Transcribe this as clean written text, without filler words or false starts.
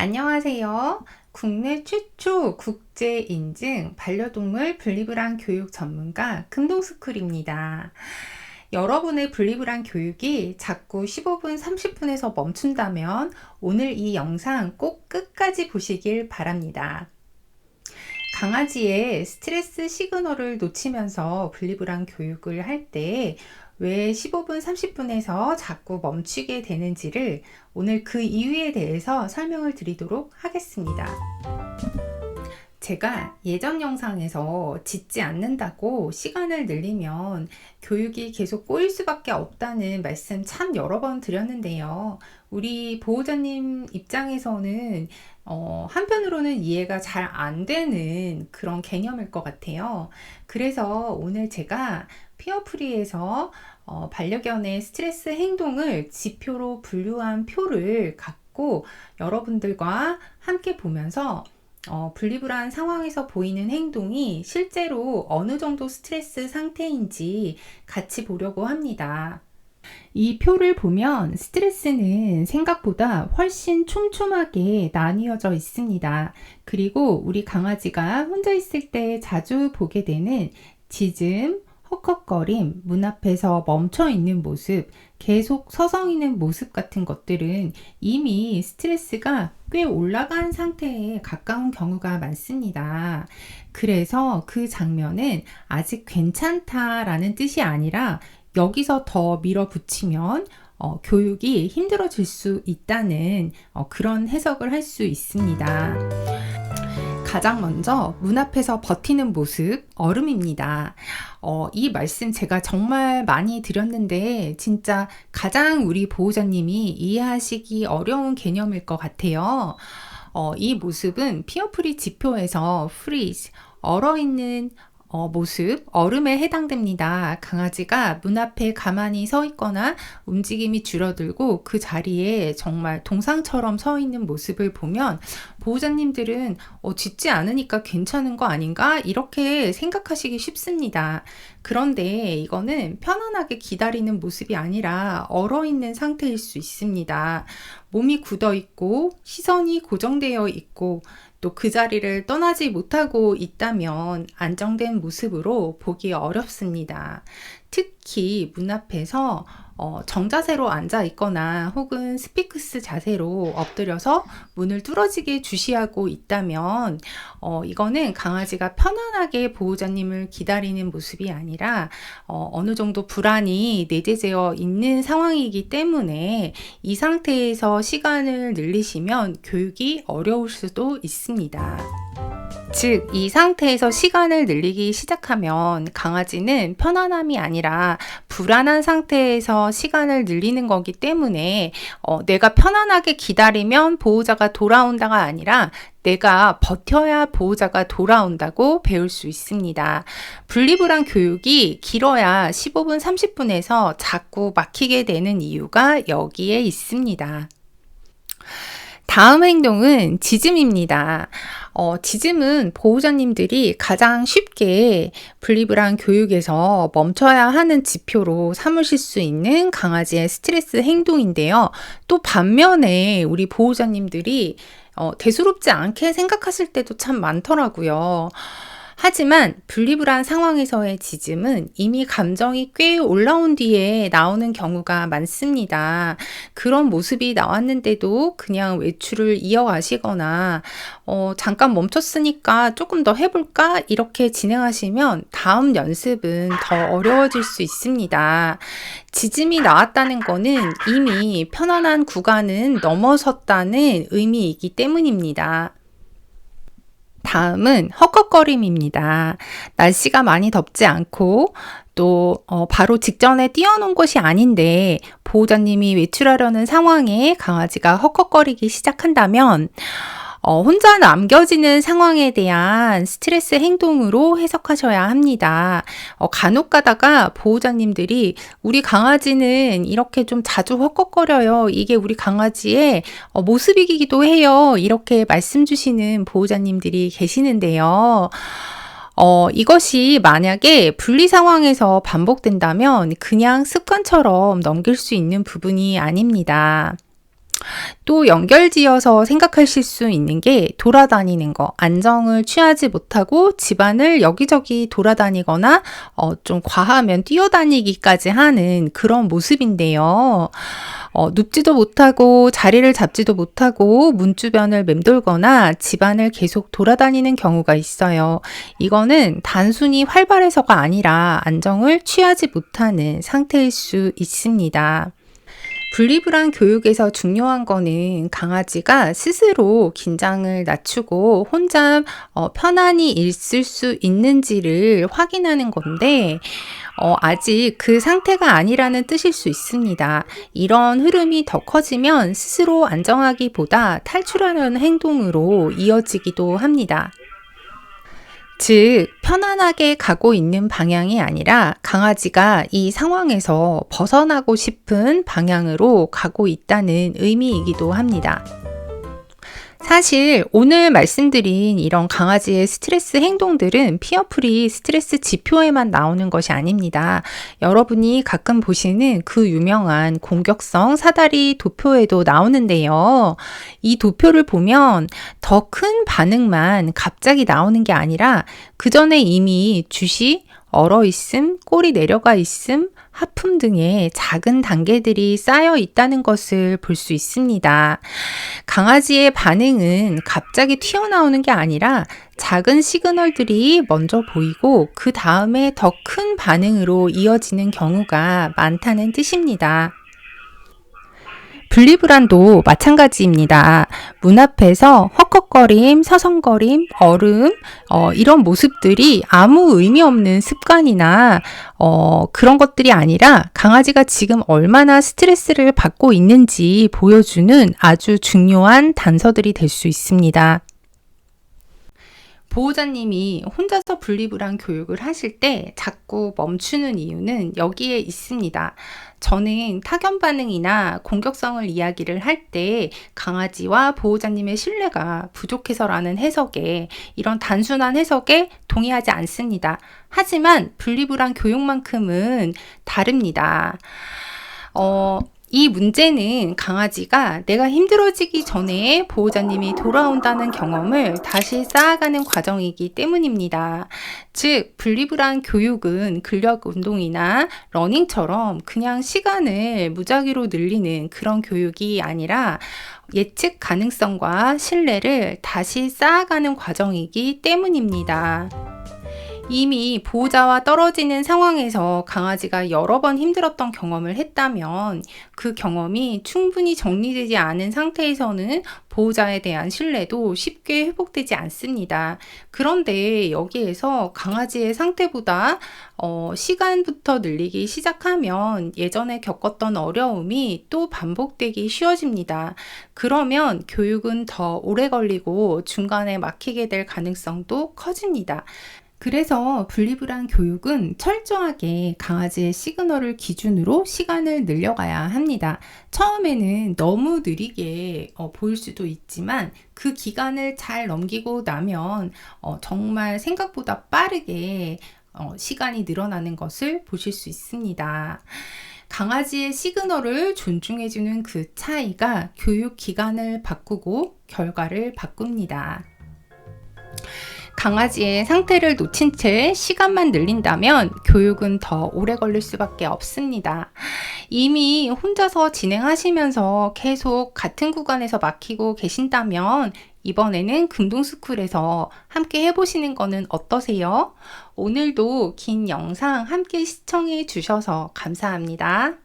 안녕하세요. 국내 최초 국제 인증 반려동물 분리불안 교육 전문가 금동스쿨입니다. 여러분의 분리불안 교육이 자꾸 15분, 30분에서 멈춘다면 오늘 이 영상 꼭 끝까지 보시길 바랍니다. 강아지의 스트레스 시그널을 놓치면서 분리불안 교육을 할 때 왜 15분, 30분에서 자꾸 멈추게 되는지를 오늘 그 이유에 대해서 설명을 드리도록 하겠습니다. 제가 예전 영상에서 짖지 않는다고 시간을 늘리면 교육이 계속 꼬일 수밖에 없다는 말씀 참 여러 번 드렸는데요. 우리 보호자님 입장에서는 한편으로는 이해가 잘 안 되는 그런 개념일 것 같아요. 그래서 오늘 제가 피어프리에서 반려견의 스트레스 행동을 지표로 분류한 표를 갖고 여러분들과 함께 보면서 분리불안 상황에서 보이는 행동이 실제로 어느 정도 스트레스 상태인지 같이 보려고 합니다. 이 표를 보면 스트레스는 생각보다 훨씬 촘촘하게 나뉘어져 있습니다. 그리고 우리 강아지가 혼자 있을 때 자주 보게 되는 짖음, 헉헉거림, 문 앞에서 멈춰 있는 모습, 계속 서성이는 모습 같은 것들은 이미 스트레스가 꽤 올라간 상태에 가까운 경우가 많습니다. 그래서 그 장면은 아직 괜찮다라는 뜻이 아니라 여기서 더 밀어붙이면 교육이 힘들어질 수 있다는 그런 해석을 할 수 있습니다. 가장 먼저 문 앞에서 버티는 모습, 얼음입니다. 이 말씀 제가 정말 많이 드렸는데 진짜 가장 우리 보호자님이 이해하시기 어려운 개념일 것 같아요. 이 모습은 피어프리 지표에서 freeze, 얼어있는 모습, 얼음에 해당됩니다. 강아지가 문 앞에 가만히 서 있거나 움직임이 줄어들고 그 자리에 정말 동상처럼 서 있는 모습을 보면 보호자님들은 짖지 않으니까 괜찮은 거 아닌가? 이렇게 생각하시기 쉽습니다. 그런데 이거는 편안하게 기다리는 모습이 아니라 얼어있는 상태일 수 있습니다. 몸이 굳어 있고 시선이 고정되어 있고 또 그 자리를 떠나지 못하고 있다면 안정된 모습으로 보기 어렵습니다. 특히 문 앞에서 정자세로 앉아 있거나 혹은 스피크스 자세로 엎드려서 문을 뚫어지게 주시하고 있다면 이거는 강아지가 편안하게 보호자님을 기다리는 모습이 아니라 어느 정도 불안이 내재되어 있는 상황이기 때문에 이 상태에서 시간을 늘리시면 교육이 어려울 수도 있습니다. 즉, 이 상태에서 시간을 늘리기 시작하면 강아지는 편안함이 아니라 불안한 상태에서 시간을 늘리는 거기 때문에 내가 편안하게 기다리면 보호자가 돌아온다가 아니라 내가 버텨야 보호자가 돌아온다고 배울 수 있습니다. 분리불안 교육이 길어야 15분, 30분에서 자꾸 막히게 되는 이유가 여기에 있습니다. 다음 행동은 짖음입니다. 짖음은 보호자님들이 가장 쉽게 분리불안 교육에서 멈춰야 하는 지표로 삼으실 수 있는 강아지의 스트레스 행동인데요. 또 반면에 우리 보호자님들이 대수롭지 않게 생각하실 때도 참 많더라고요. 하지만 분리불안 상황에서의 짖음은 이미 감정이 꽤 올라온 뒤에 나오는 경우가 많습니다. 그런 모습이 나왔는데도 그냥 외출을 이어가시거나 잠깐 멈췄으니까 조금 더 해볼까? 이렇게 진행하시면 다음 연습은 더 어려워질 수 있습니다. 짖음이 나왔다는 거는 이미 편안한 구간은 넘어섰다는 의미이기 때문입니다. 다음은 헉헉거림입니다. 날씨가 많이 덥지 않고 또 바로 직전에 뛰어놓은 것이 아닌데 보호자님이 외출하려는 상황에 강아지가 헉헉거리기 시작한다면 혼자 남겨지는 상황에 대한 스트레스 행동으로 해석하셔야 합니다. 간혹 가다가 보호자님들이 우리 강아지는 이렇게 좀 자주 헉헉거려요. 이게 우리 강아지의 모습이기도 해요. 이렇게 말씀 주시는 보호자님들이 계시는데요. 이것이 만약에 분리 상황에서 반복된다면 그냥 습관처럼 넘길 수 있는 부분이 아닙니다. 또 연결지어서 생각하실 수 있는 게 돌아다니는 거, 안정을 취하지 못하고 집안을 여기저기 돌아다니거나 좀 과하면 뛰어다니기까지 하는 그런 모습인데요. 눕지도 못하고 자리를 잡지도 못하고 문 주변을 맴돌거나 집안을 계속 돌아다니는 경우가 있어요. 이거는 단순히 활발해서가 아니라 안정을 취하지 못하는 상태일 수 있습니다. 분리불안 교육에서 중요한 거는 강아지가 스스로 긴장을 낮추고 혼자 편안히 있을 수 있는지를 확인하는 건데, 아직 그 상태가 아니라는 뜻일 수 있습니다. 이런 흐름이 더 커지면 스스로 안정하기보다 탈출하려는 행동으로 이어지기도 합니다. 즉, 편안하게 가고 있는 방향이 아니라 강아지가 이 상황에서 벗어나고 싶은 방향으로 가고 있다는 의미이기도 합니다. 사실 오늘 말씀드린 이런 강아지의 스트레스 행동들은 피어프리 스트레스 지표에만 나오는 것이 아닙니다. 여러분이 가끔 보시는 그 유명한 공격성 사다리 도표에도 나오는데요. 이 도표를 보면 더 큰 반응만 갑자기 나오는 게 아니라 그 전에 이미 주시, 얼어 있음, 꼬리 내려가 있음, 하품 등의 작은 단계들이 쌓여 있다는 것을 볼 수 있습니다. 강아지의 반응은 갑자기 튀어나오는 게 아니라 작은 시그널들이 먼저 보이고 그 다음에 더 큰 반응으로 이어지는 경우가 많다는 뜻입니다. 분리불안도 마찬가지입니다. 문 앞에서 헉헉거림, 서성거림, 얼음, 이런 모습들이 아무 의미 없는 습관이나 그런 것들이 아니라 강아지가 지금 얼마나 스트레스를 받고 있는지 보여주는 아주 중요한 단서들이 될 수 있습니다. 보호자님이 혼자서 분리불안 교육을 하실 때 자꾸 멈추는 이유는 여기에 있습니다. 저는 타견 반응이나 공격성을 이야기를 할 때 강아지와 보호자님의 신뢰가 부족해서라는 해석에, 이런 단순한 해석에 동의하지 않습니다. 하지만 분리불안 교육만큼은 다릅니다. 이 문제는 강아지가 내가 힘들어지기 전에 보호자님이 돌아온다는 경험을 다시 쌓아가는 과정이기 때문입니다. 즉, 분리불안 교육은 근력 운동이나 러닝처럼 그냥 시간을 무작위로 늘리는 그런 교육이 아니라 예측 가능성과 신뢰를 다시 쌓아가는 과정이기 때문입니다. 이미 보호자와 떨어지는 상황에서 강아지가 여러 번 힘들었던 경험을 했다면 그 경험이 충분히 정리되지 않은 상태에서는 보호자에 대한 신뢰도 쉽게 회복되지 않습니다. 그런데 여기에서 강아지의 상태보다 시간부터 늘리기 시작하면 예전에 겪었던 어려움이 또 반복되기 쉬워집니다. 그러면 교육은 더 오래 걸리고 중간에 막히게 될 가능성도 커집니다. 그래서 분리불안 교육은 철저하게 강아지의 시그널을 기준으로 시간을 늘려가야 합니다. 처음에는 너무 느리게 보일 수도 있지만 그 기간을 잘 넘기고 나면 정말 생각보다 빠르게 시간이 늘어나는 것을 보실 수 있습니다. 강아지의 시그널을 존중해주는 그 차이가 교육 기간을 바꾸고 결과를 바꿉니다. 강아지의 상태를 놓친 채 시간만 늘린다면 교육은 더 오래 걸릴 수밖에 없습니다. 이미 혼자서 진행하시면서 계속 같은 구간에서 막히고 계신다면 이번에는 금동스쿨에서 함께 해보시는 거는 어떠세요? 오늘도 긴 영상 함께 시청해 주셔서 감사합니다.